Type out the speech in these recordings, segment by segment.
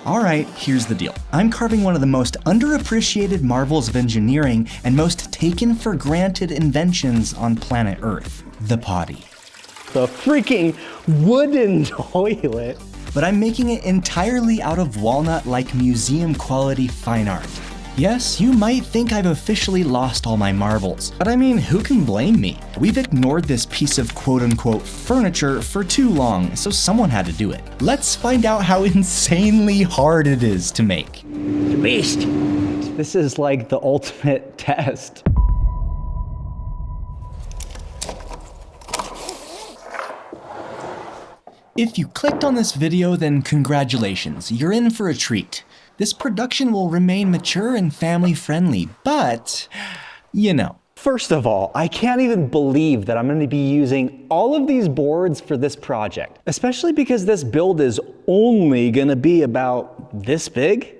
Alright, here's the deal. I'm carving one of the most underappreciated marvels of engineering and most taken for granted inventions on planet Earth, the potty. The freaking wooden toilet. But I'm making it entirely out of walnut-like museum-quality fine art. Yes, you might think I've officially lost all my marbles, but I mean, who can blame me? We've ignored this piece of quote-unquote furniture for too long, so someone had to do it. Let's find out how insanely hard it is to make. The beast. This is like the ultimate test. If you clicked on this video, then congratulations, you're in for a treat. This production will remain mature and family-friendly, but, you know. First of all, I can't even believe that I'm going to be using all of these boards for this project, especially because this build is only going to be about this big.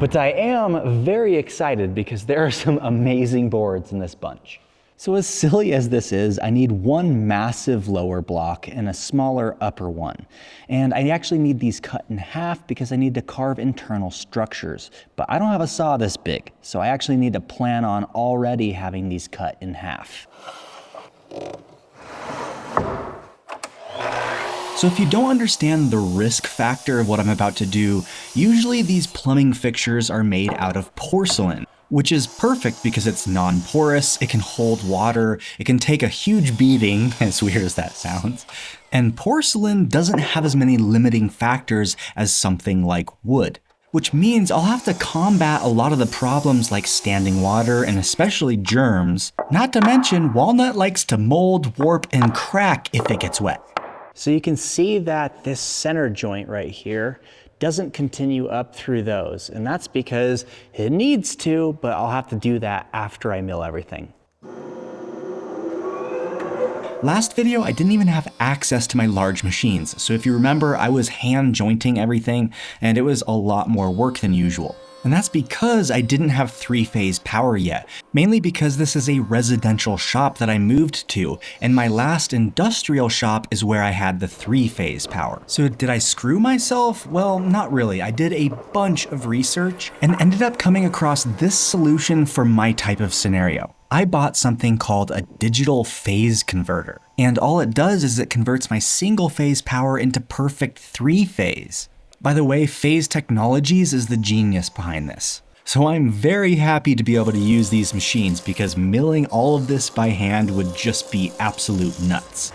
But I am very excited because there are some amazing boards in this bunch. So as silly as this is, I need one massive lower block and a smaller upper one. And I actually need these cut in half because I need to carve internal structures. But I don't have a saw this big, so I actually need to plan on already having these cut in half. So if you don't understand the risk factor of what I'm about to do, usually these plumbing fixtures are made out of porcelain, which is perfect because it's non-porous, it can hold water, it can take a huge beating, as weird as that sounds, and porcelain doesn't have as many limiting factors as something like wood, which means I'll have to combat a lot of the problems like standing water and especially germs. Not to mention, walnut likes to mold, warp, and crack if it gets wet. So you can see that this center joint right here doesn't continue up through those, and that's because it needs to, but I'll have to do that after I mill everything. Last video, I didn't even have access to my large machines, so if you remember, I was hand jointing everything, and it was a lot more work than usual. And that's because I didn't have 3-phase power yet, mainly because this is a residential shop that I moved to, and my last industrial shop is where I had the 3-phase power. So did I screw myself? Well, not really. I did a bunch of research and ended up coming across this solution for my type of scenario. I bought something called a digital phase converter, and all it does is it converts my single-phase power into perfect 3-phase. By the way, Phase Technologies is the genius behind this. So I'm very happy to be able to use these machines because milling all of this by hand would just be absolute nuts.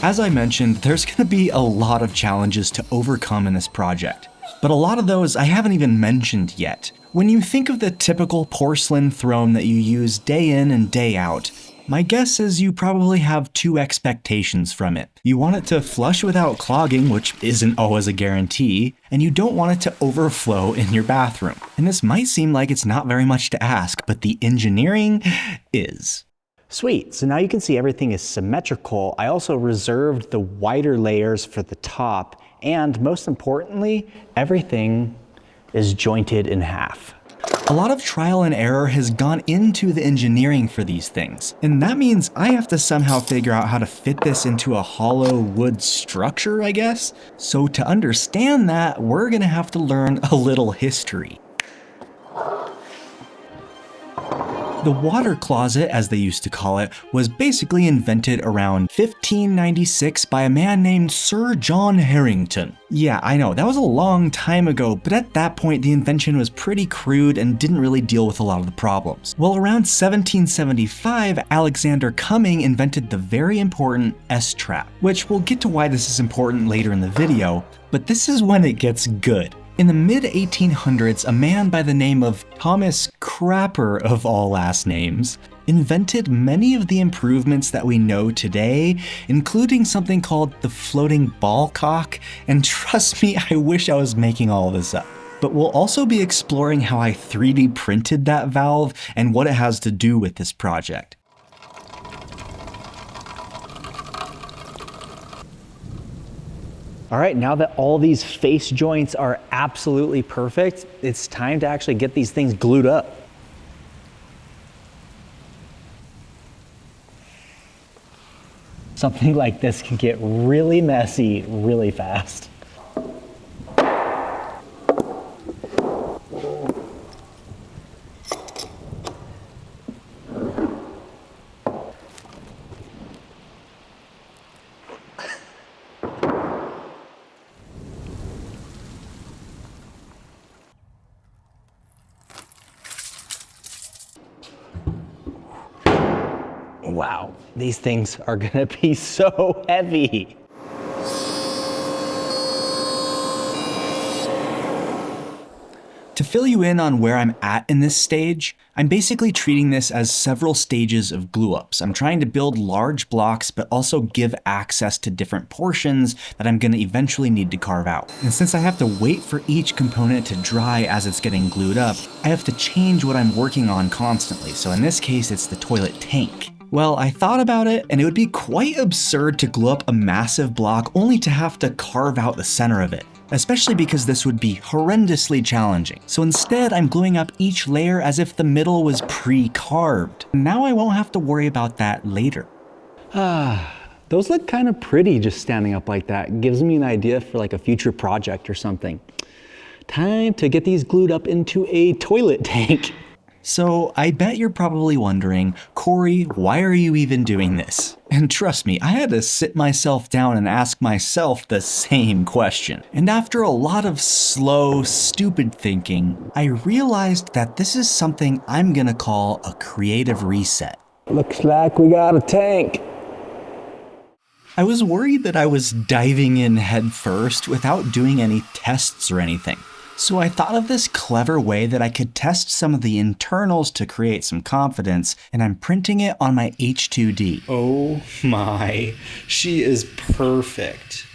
As I mentioned, there's going to be a lot of challenges to overcome in this project, but a lot of those I haven't even mentioned yet. When you think of the typical porcelain throne that you use day in and day out, my guess is you probably have two expectations from it. You want it to flush without clogging, which isn't always a guarantee, and you don't want it to overflow in your bathroom. And this might seem like it's not very much to ask, but the engineering is. Sweet, so now you can see everything is symmetrical. I also reserved the wider layers for the top, and most importantly, everything is jointed in half. A lot of trial and error has gone into the engineering for these things, and that means I have to somehow figure out how to fit this into a hollow wood structure, I guess? So to understand that, we're gonna have to learn a little history. The water closet, as they used to call it, was basically invented around 1596 by a man named Sir John Harrington. Yeah, I know, that was a long time ago, but at that point the invention was pretty crude and didn't really deal with a lot of the problems. Well, around 1775, Alexander Cumming invented the very important S-trap, which we'll get to why this is important later in the video, but this is when it gets good. In the mid-1800s, a man by the name of Thomas Crapper, of all last names, invented many of the improvements that we know today, including something called the floating ball cock, and trust me, I wish I was making all this up. But we'll also be exploring how I 3D printed that valve and what it has to do with this project. All right, now that all these face joints are absolutely perfect, it's time to actually get these things glued up. Something like this can get really messy really fast. Wow, these things are gonna be so heavy. To fill you in on where I'm at in this stage, I'm basically treating this as several stages of glue-ups. I'm trying to build large blocks, but also give access to different portions that I'm gonna eventually need to carve out. And since I have to wait for each component to dry as it's getting glued up, I have to change what I'm working on constantly. So in this case, it's the toilet tank. Well, I thought about it, and it would be quite absurd to glue up a massive block only to have to carve out the center of it, especially because this would be horrendously challenging. So instead, I'm gluing up each layer as if the middle was pre-carved. Now I won't have to worry about that later. Those look kind of pretty just standing up like that. Gives me an idea for like a future project or something. Time to get these glued up into a toilet tank. So I bet you're probably wondering, Corey, why are you even doing this? And trust me, I had to sit myself down and ask myself the same question. And after a lot of slow, stupid thinking, I realized that this is something I'm gonna call a creative reset. Looks like we got a tank. I was worried that I was diving in head first without doing any tests or anything. So I thought of this clever way that I could test some of the internals to create some confidence, and I'm printing it on my H2D. Oh my, she is perfect.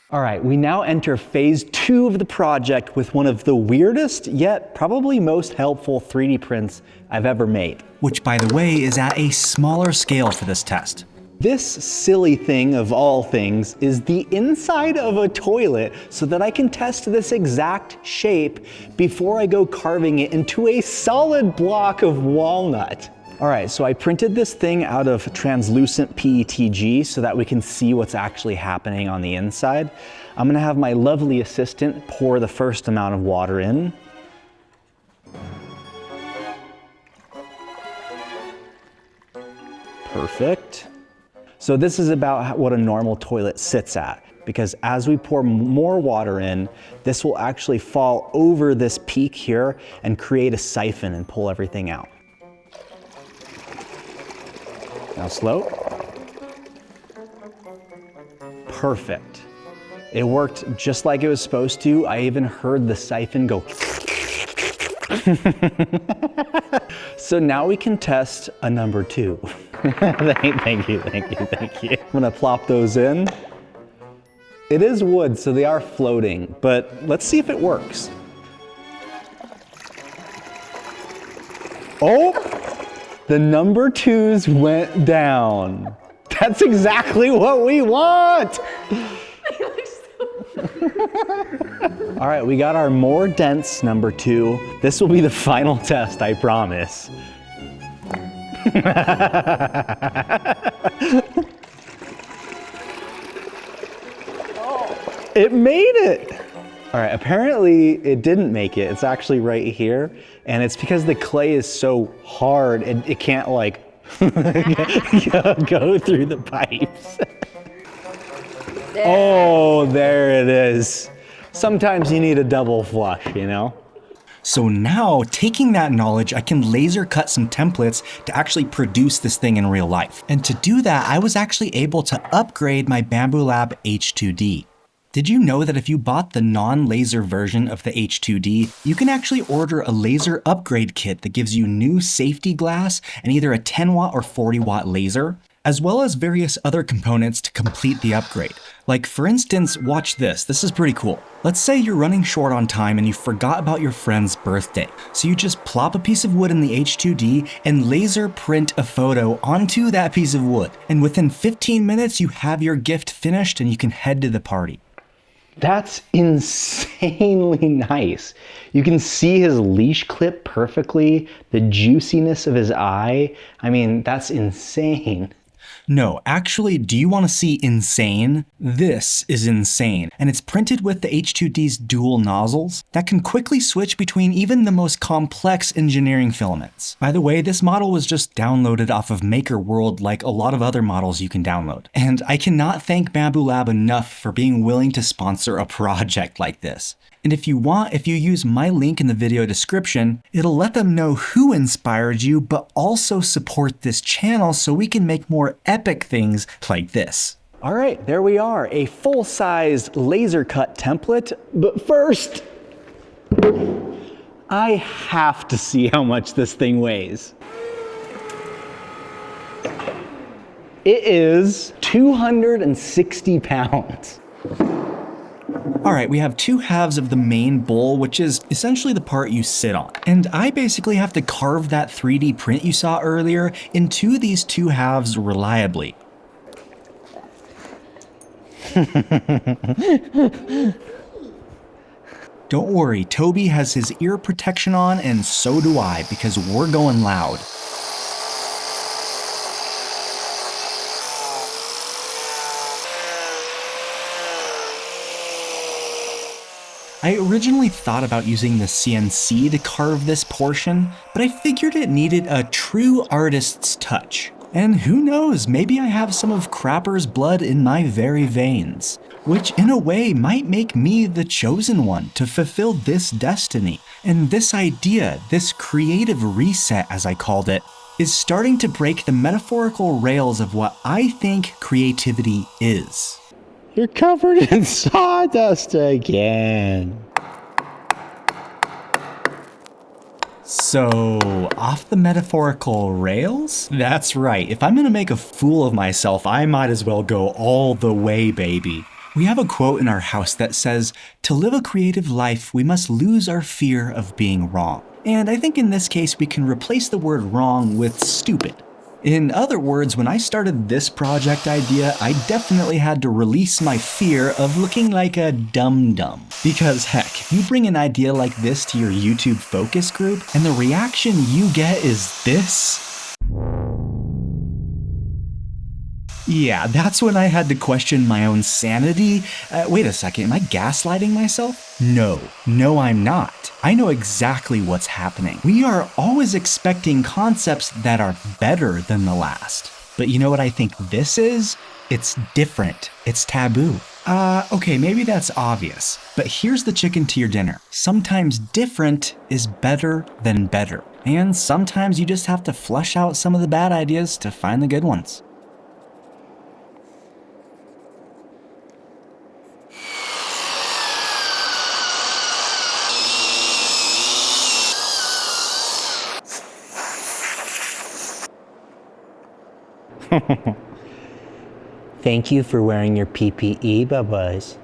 All right, we now enter phase 2 of the project with one of the weirdest, yet probably most helpful 3D prints I've ever made. Which, by the way, is at a smaller scale for this test. This silly thing of all things is the inside of a toilet so that I can test this exact shape before I go carving it into a solid block of walnut. All right, so I printed this thing out of translucent PETG so that we can see what's actually happening on the inside. I'm gonna have my lovely assistant pour the first amount of water in. Perfect. So this is about what a normal toilet sits at, because as we pour more water in, this will actually fall over this peak here and create a siphon and pull everything out. Now slow. Perfect. It worked just like it was supposed to. I even heard the siphon go. So now we can test a number 2. Thank you. I'm gonna plop those in. It is wood, so they are floating, but let's see if it works. Oh, the number 2s went down. That's exactly what we want. All right, we got our more dense number 2. This will be the final test, I promise. It made it! All right, apparently it didn't make it. It's actually right here, and it's because the clay is so hard, it can't like go through the pipes. Oh, there it is. Sometimes you need a double flush, you know? So now, taking that knowledge, I can laser cut some templates to actually produce this thing in real life. And to do that, I was actually able to upgrade my Bambu Lab H2D. Did you know that if you bought the non-laser version of the H2D, you can actually order a laser upgrade kit that gives you new safety glass and either a 10 watt or 40 watt laser? as well as various other components to complete the upgrade. Like for instance, watch this. This is pretty cool. Let's say you're running short on time and you forgot about your friend's birthday. So you just plop a piece of wood in the H2D and laser print a photo onto that piece of wood. And within 15 minutes, you have your gift finished and you can head to the party. That's insanely nice. You can see his leash clip perfectly, the juiciness of his eye. I mean, that's insane. No, actually, do you want to see insane? This is insane, and it's printed with the H2D's dual nozzles that can quickly switch between even the most complex engineering filaments. By the way, this model was just downloaded off of Maker World like a lot of other models you can download. And I cannot thank Bambu Lab enough for being willing to sponsor a project like this. And if you want, if you use my link in the video description, it'll let them know who inspired you, but also support this channel so we can make more epic things like this. All right, there we are, a full-sized laser cut template. But first, I have to see how much this thing weighs. It is 260 pounds. Alright, we have two halves of the main bowl, which is essentially the part you sit on. And I basically have to carve that 3D print you saw earlier into these two halves reliably. Don't worry, Toby has his ear protection on and so do I, because we're going loud. I originally thought about using the CNC to carve this portion, but I figured it needed a true artist's touch. And who knows, maybe I have some of Crapper's blood in my very veins, which in a way might make me the chosen one to fulfill this destiny. And this idea, this creative reset as I called it, is starting to break the metaphorical rails of what I think creativity is. You're covered in sawdust again. So, off the metaphorical rails? That's right, if I'm gonna make a fool of myself, I might as well go all the way, baby. We have a quote in our house that says, "To live a creative life, we must lose our fear of being wrong." And I think in this case, we can replace the word wrong with stupid. In other words, when I started this project idea, I definitely had to release my fear of looking like a dum-dum. Because heck, if you bring an idea like this to your YouTube focus group, and the reaction you get is this, yeah, that's when I had to question my own sanity. Wait a second, am I gaslighting myself? No, I'm not. I know exactly what's happening. We are always expecting concepts that are better than the last. But you know what I think this is? It's different. It's taboo. Okay, maybe that's obvious. But here's the chicken to your dinner. Sometimes different is better than better. And sometimes you just have to flesh out some of the bad ideas to find the good ones. Thank you for wearing your PPE, Bubba's.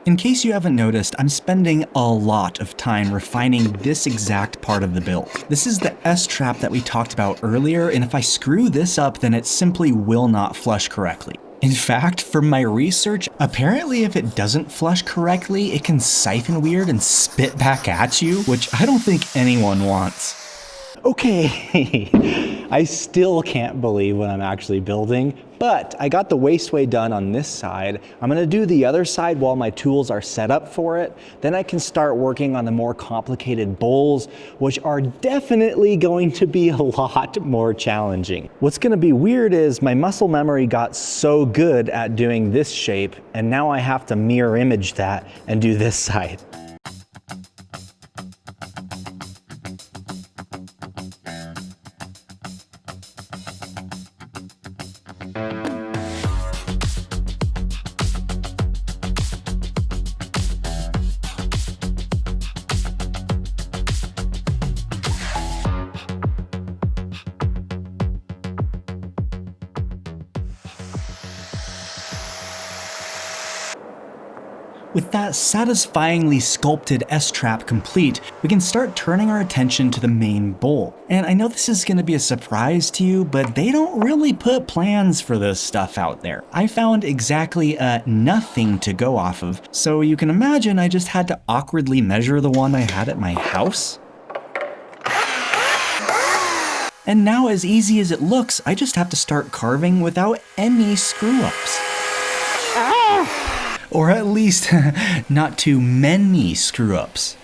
In case you haven't noticed, I'm spending a lot of time refining this exact part of the build. This is the S-trap that we talked about earlier, and if I screw this up, then it simply will not flush correctly. In fact, from my research, apparently if it doesn't flush correctly, it can siphon weird and spit back at you, which I don't think anyone wants. Okay, I still can't believe what I'm actually building, but I got the wasteway done on this side. I'm gonna do the other side while my tools are set up for it. Then I can start working on the more complicated bowls, which are definitely going to be a lot more challenging. What's gonna be weird is my muscle memory got so good at doing this shape, and now I have to mirror image that and do this side. With that satisfyingly sculpted S-trap complete, we can start turning our attention to the main bowl. And I know this is going to be a surprise to you, but they don't really put plans for this stuff out there. I found exactly nothing to go off of, so you can imagine I just had to awkwardly measure the one I had at my house. And now, as easy as it looks, I just have to start carving without any screw-ups. Or at least, not too many screw-ups.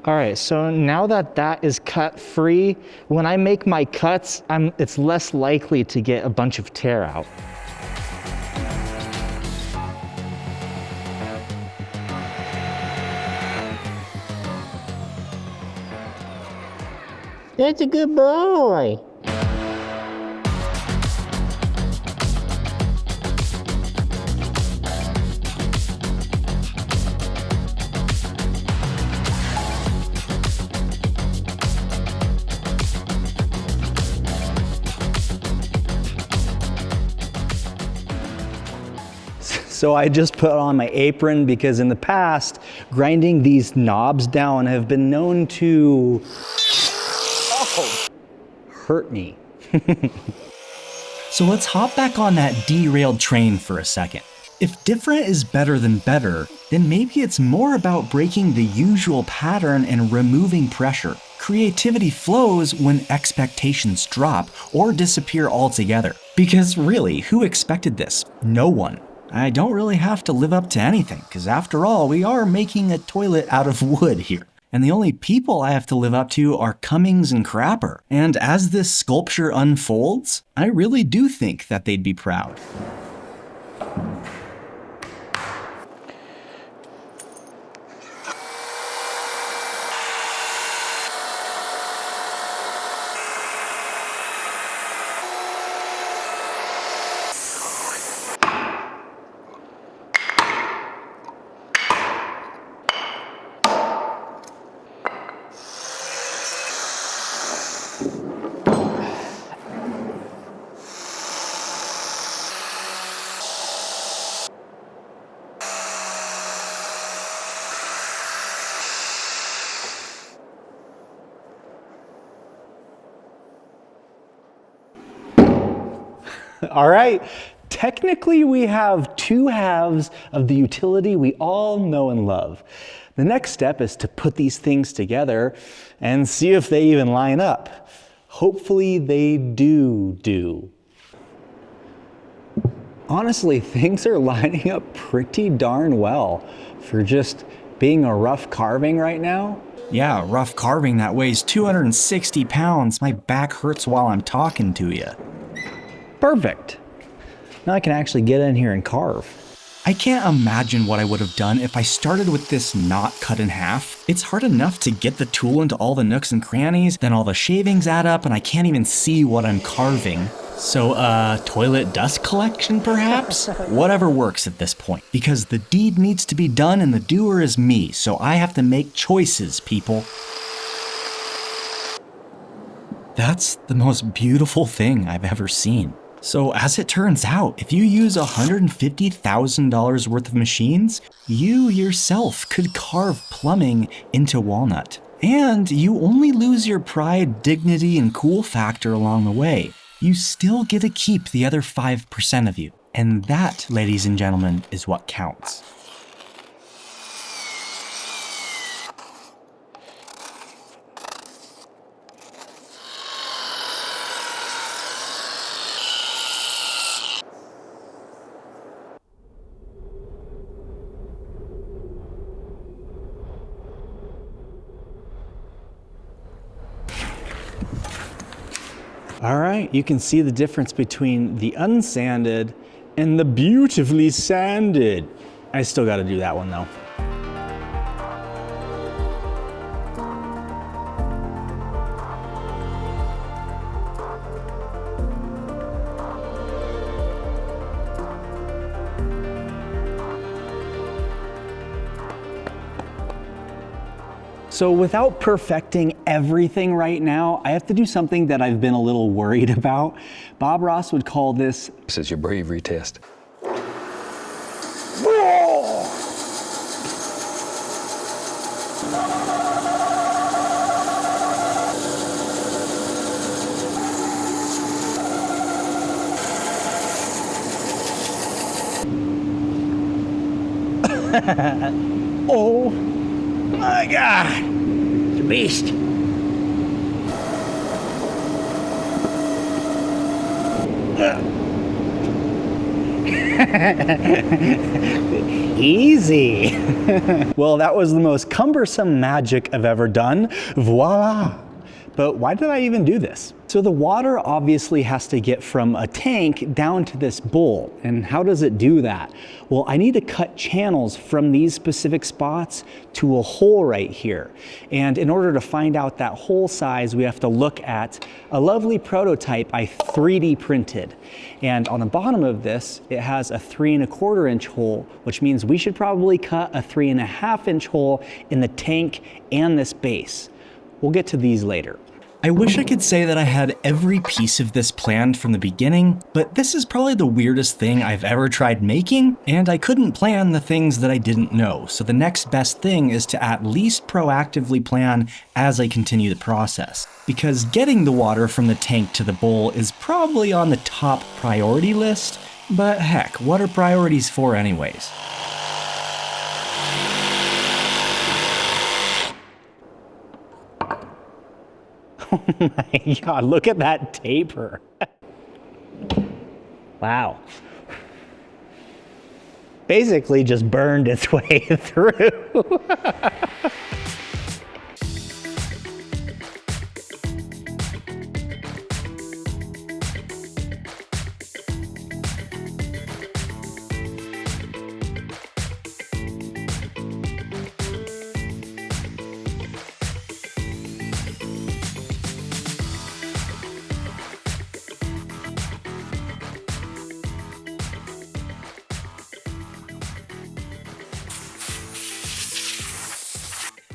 All right, so now that that is cut free, when I make my cuts, it's less likely to get a bunch of tear out. That's a good boy. So I just put on my apron because in the past, grinding these knobs down have been known to hurt me. So let's hop back on that derailed train for a second. If different is better than better, then maybe it's more about breaking the usual pattern and removing pressure. Creativity flows when expectations drop or disappear altogether. Because really, who expected this? No one. I don't really have to live up to anything, because after all, we are making a toilet out of wood here. And the only people I have to live up to are Cummings and Crapper. And as this sculpture unfolds, I really do think that they'd be proud. All right, technically we have two halves of the utility we all know and love. The next step is to put these things together and see if they even line up. Hopefully they do. Honestly, things are lining up pretty darn well for just being a rough carving right now. Yeah, rough carving that weighs 260 pounds. My back hurts while I'm talking to you. Perfect. Now I can actually get in here and carve. I can't imagine what I would have done if I started with this not cut in half. It's hard enough to get the tool into all the nooks and crannies, then all the shavings add up and I can't even see what I'm carving. So, toilet dust collection perhaps? Whatever works at this point. Because the deed needs to be done and the doer is me, so I have to make choices, people. That's the most beautiful thing I've ever seen. So as it turns out, if you use $150,000 worth of machines, you yourself could carve plumbing into walnut. And you only lose your pride, dignity, and cool factor along the way. You still get to keep the other 5% of you. And that, ladies and gentlemen, is what counts. All right, you can see the difference between the unsanded and the beautifully sanded. I still got to do that one though. So without perfecting everything right now, I have to do something that I've been a little worried about. Bob Ross would call this... This is your bravery test. Oh my God, it's a beast. Easy. Well, that was the most cumbersome magic I've ever done. Voila. But why did I even do this? So the water obviously has to get from a tank down to this bowl. And how does it do that? Well, I need to cut channels from these specific spots to a hole right here. And in order to find out that hole size, we have to look at a lovely prototype I 3D printed. And on the bottom of this, it has a 3¼ inch hole, which means we should probably cut a 3½ inch hole in the tank and this base. We'll get to these later. I wish I could say that I had every piece of this planned from the beginning, but this is probably the weirdest thing I've ever tried making, and I couldn't plan the things that I didn't know, so the next best thing is to at least proactively plan as I continue the process. Because getting the water from the tank to the bowl is probably on the top priority list, but heck, what are priorities for anyways? Oh my God, look at that taper. Wow. Basically just burned its way through.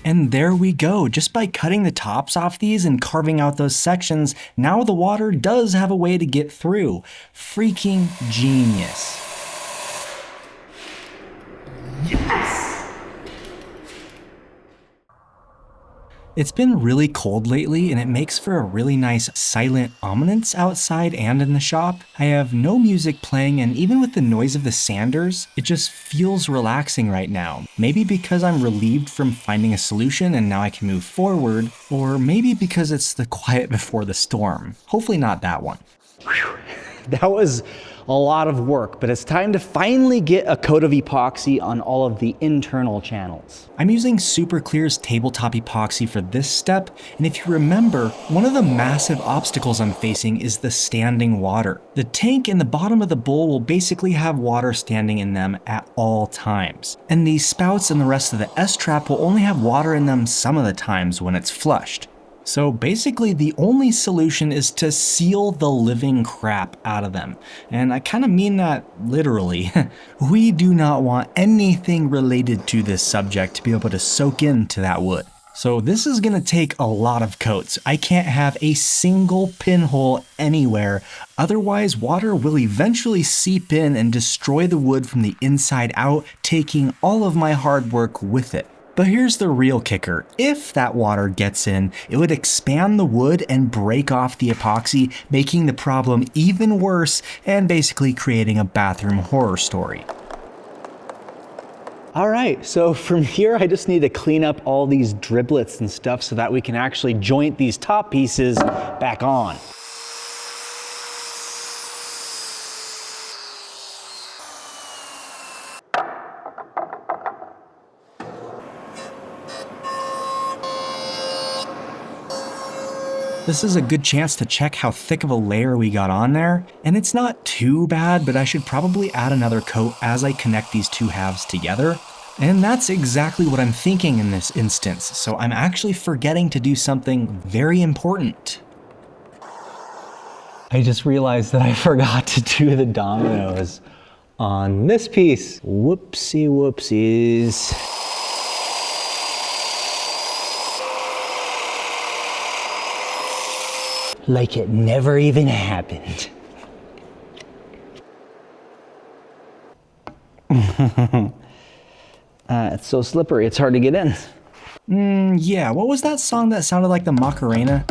And there we go. Just by cutting the tops off these and carving out those sections, now the water does have a way to get through. Freaking genius. It's been really cold lately, and it makes for a really nice silent ambiance outside and in the shop. I have no music playing, and even with the noise of the sanders, it just feels relaxing right now. Maybe because I'm relieved from finding a solution and now I can move forward, or maybe because it's the quiet before the storm. Hopefully not that one. Whew. That was a lot of work, but it's time to finally get a coat of epoxy on all of the internal channels. I'm using Superclear's tabletop epoxy for this step, and if you remember, one of the massive obstacles I'm facing is the standing water. The tank and the bottom of the bowl will basically have water standing in them at all times, and these spouts and the rest of the S-trap will only have water in them some of the times when it's flushed. So basically the only solution is to seal the living crap out of them. And I kind of mean that literally. We do not want anything related to this subject to be able to soak into that wood. So this is going to take a lot of coats. I can't have a single pinhole anywhere, otherwise water will eventually seep in and destroy the wood from the inside out, taking all of my hard work with it. But here's the real kicker. If that water gets in, it would expand the wood and break off the epoxy, making the problem even worse and basically creating a bathroom horror story. All right, so from here I just need to clean up all these driblets and stuff so that we can actually joint these top pieces back on. This is a good chance to check how thick of a layer we got on there, and it's not too bad, but I should probably add another coat as I connect these two halves together. And that's exactly what I'm thinking in this instance, so I'm actually forgetting to do something very important. I just realized that I forgot to do the dominoes on this piece. Whoopsie whoopsies. like it never even happened. It's so slippery, it's hard to get in. Yeah, what was that song that sounded like the Macarena?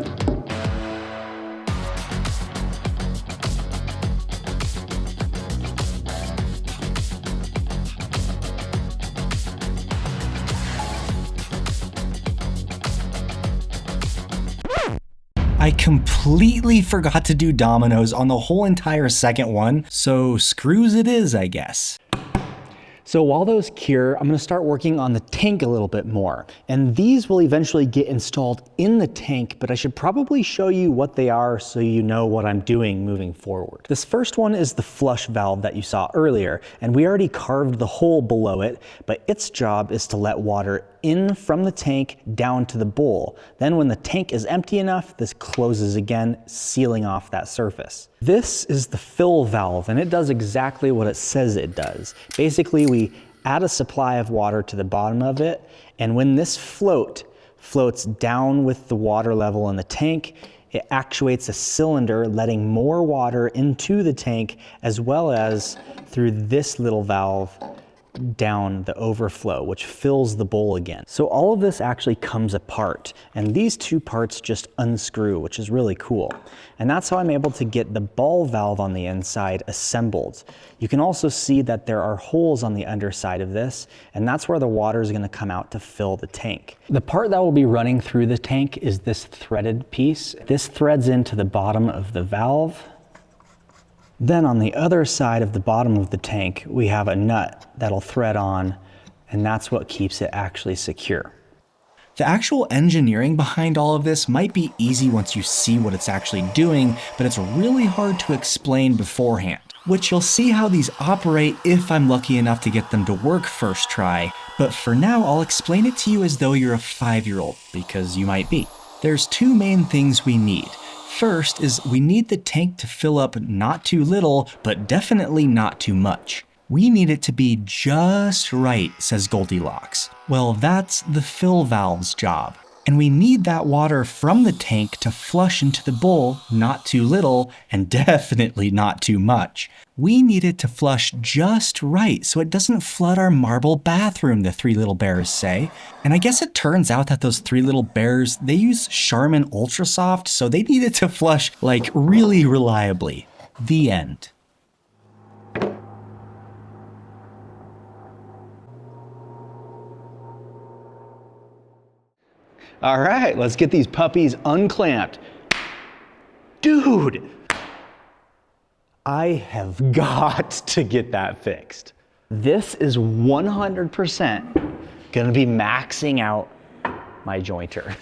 I completely forgot to do dominoes on the whole entire second one, so screws it is, I guess. So while those cure, I'm gonna start working on the tank a little bit more. And these will eventually get installed in the tank, but I should probably show you what they are so you know what I'm doing moving forward. This first one is the flush valve that you saw earlier, and we already carved the hole below it, but its job is to let water in from the tank down to the bowl. Then when the tank is empty enough, this closes again, sealing off that surface. This is the fill valve, and it does exactly what it says it does. Basically, we add a supply of water to the bottom of it, and when this floats down with the water level in the tank, it actuates a cylinder letting more water into the tank, as well as through this little valve down the overflow, which fills the bowl again. So all of this actually comes apart, and these two parts just unscrew, which is really cool. And that's how I'm able to get the ball valve on the inside assembled. You can also see that there are holes on the underside of this, and that's where the water is going to come out to fill the tank. The part that will be running through the tank is this threaded piece. This threads into the bottom of the valve. Then on the other side of the bottom of the tank, we have a nut that'll thread on, and that's what keeps it actually secure. The actual engineering behind all of this might be easy once you see what it's actually doing, but it's really hard to explain beforehand, which you'll see how these operate if I'm lucky enough to get them to work first try. But for now, I'll explain it to you as though you're a 5-year-old, because you might be. There's two main things we need. First is we need the tank to fill up not too little, but definitely not too much. We need it to be just right, says Goldilocks. Well, that's the fill valve's job. And we need that water from the tank to flush into the bowl, not too little, and definitely not too much. We need it to flush just right so it doesn't flood our marble bathroom, the three little bears say. And I guess it turns out that those three little bears, they use Charmin Ultra Soft, so they need it to flush like really reliably. The end. All right, let's get these puppies unclamped. Dude, I have got to get that fixed. This is 100% gonna be maxing out my jointer.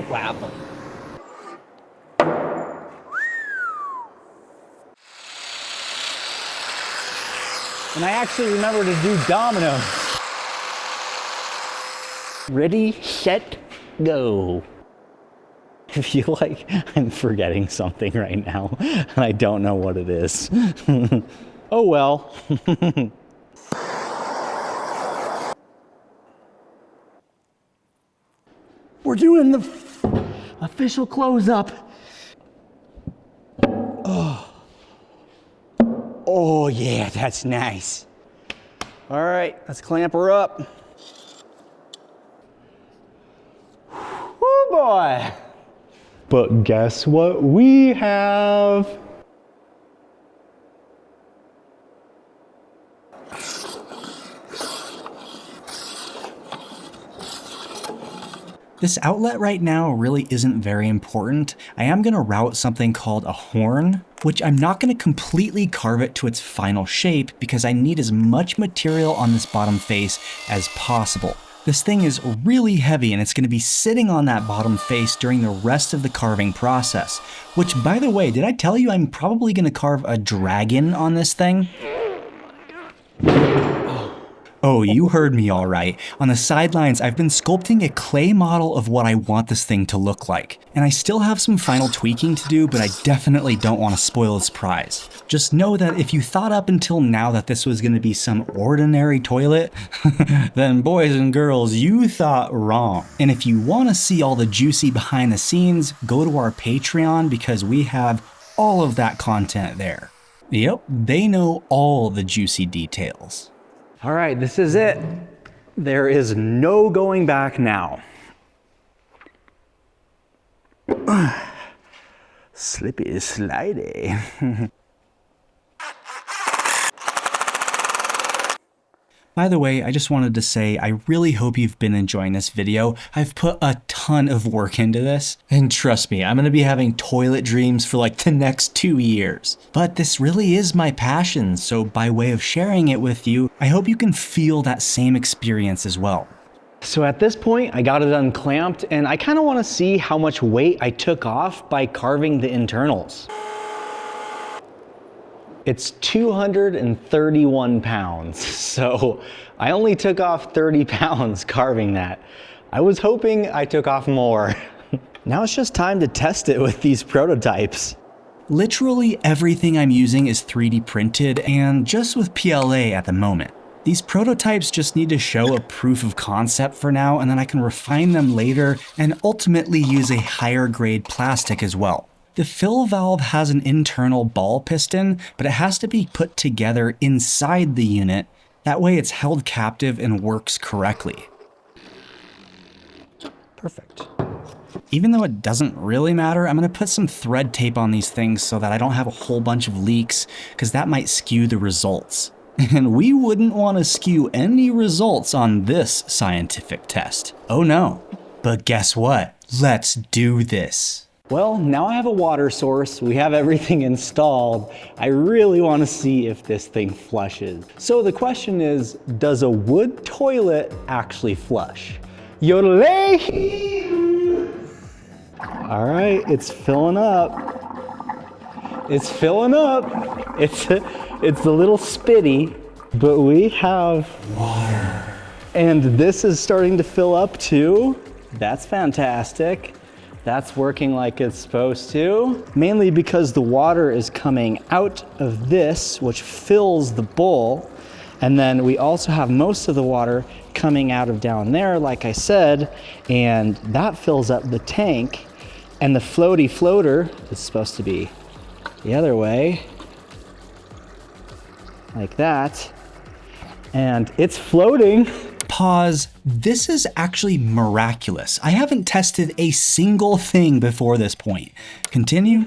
Wow. And I actually remember to do dominoes. Ready, set, go. I feel like I'm forgetting something right now, and I don't know what it is. Oh well. We're doing the official close-up. Oh yeah, that's nice. All right, let's clamp her up. Woo boy. But guess what we have? This outlet right now really isn't very important. I am going to route something called a horn, which I'm not going to completely carve it to its final shape because I need as much material on this bottom face as possible. This thing is really heavy and it's going to be sitting on that bottom face during the rest of the carving process. Which, by the way, did I tell you I'm probably going to carve a dragon on this thing? Oh, you heard me all right. On the sidelines, I've been sculpting a clay model of what I want this thing to look like. And I still have some final tweaking to do, but I definitely don't want to spoil the surprise. Just know that if you thought up until now that this was going to be some ordinary toilet, then boys and girls, you thought wrong. And if you want to see all the juicy behind the scenes, go to our Patreon because we have all of that content there. Yep, they know all the juicy details. All right, this is it. There is no going back now. Slippy slidey. By the way, I just wanted to say I really hope you've been enjoying this video. I've put a ton of work into this, and trust me, I'm going to be having toilet dreams for like the next 2 years. But this really is my passion, so by way of sharing it with you, I hope you can feel that same experience as well. So at this point, I got it unclamped, and I kind of want to see how much weight I took off by carving the internals. It's 231 pounds, so I only took off 30 pounds carving that. I was hoping I took off more. Now it's just time to test it with these prototypes. Literally everything I'm using is 3D printed and just with PLA at the moment. These prototypes just need to show a proof of concept for now, and then I can refine them later and ultimately use a higher grade plastic as well. The fill valve has an internal ball piston, but it has to be put together inside the unit. That way it's held captive and works correctly. Perfect. Even though it doesn't really matter, I'm going to put some thread tape on these things so that I don't have a whole bunch of leaks, because that might skew the results. And we wouldn't want to skew any results on this scientific test. Oh no. But guess what? Let's do this. Well, now I have a water source, we have everything installed. I really want to see if this thing flushes. So the question is, does a wood toilet actually flush? Yodelay! All right, it's filling up. It's filling up. It's a little spitty, but we have water. And this is starting to fill up too. That's fantastic. That's working like it's supposed to. Mainly because the water is coming out of this, which fills the bowl. And then we also have most of the water coming out of down there, like I said, and that fills up the tank. And the floaty floater is supposed to be the other way, like that. And it's floating. Pause. This is actually miraculous. I haven't tested a single thing before this point. Continue.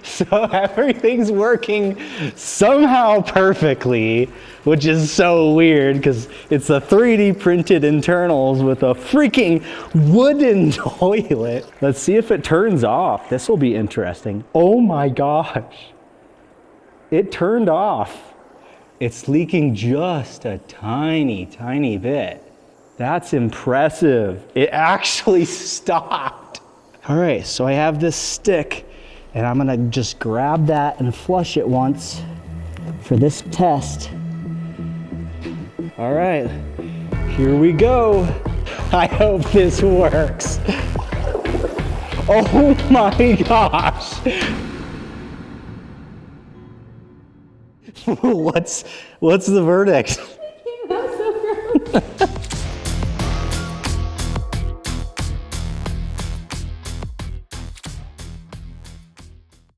So everything's working somehow perfectly, which is so weird because it's a 3D printed internals with a freaking wooden toilet. Let's see if it turns off. This will be interesting. Oh my gosh. It turned off. It's leaking just a tiny, tiny bit. That's impressive. It actually stopped. All right, so I have this stick and I'm gonna just grab that and flush it once for this test. All right, here we go. I hope this works. Oh my gosh. What's the verdict?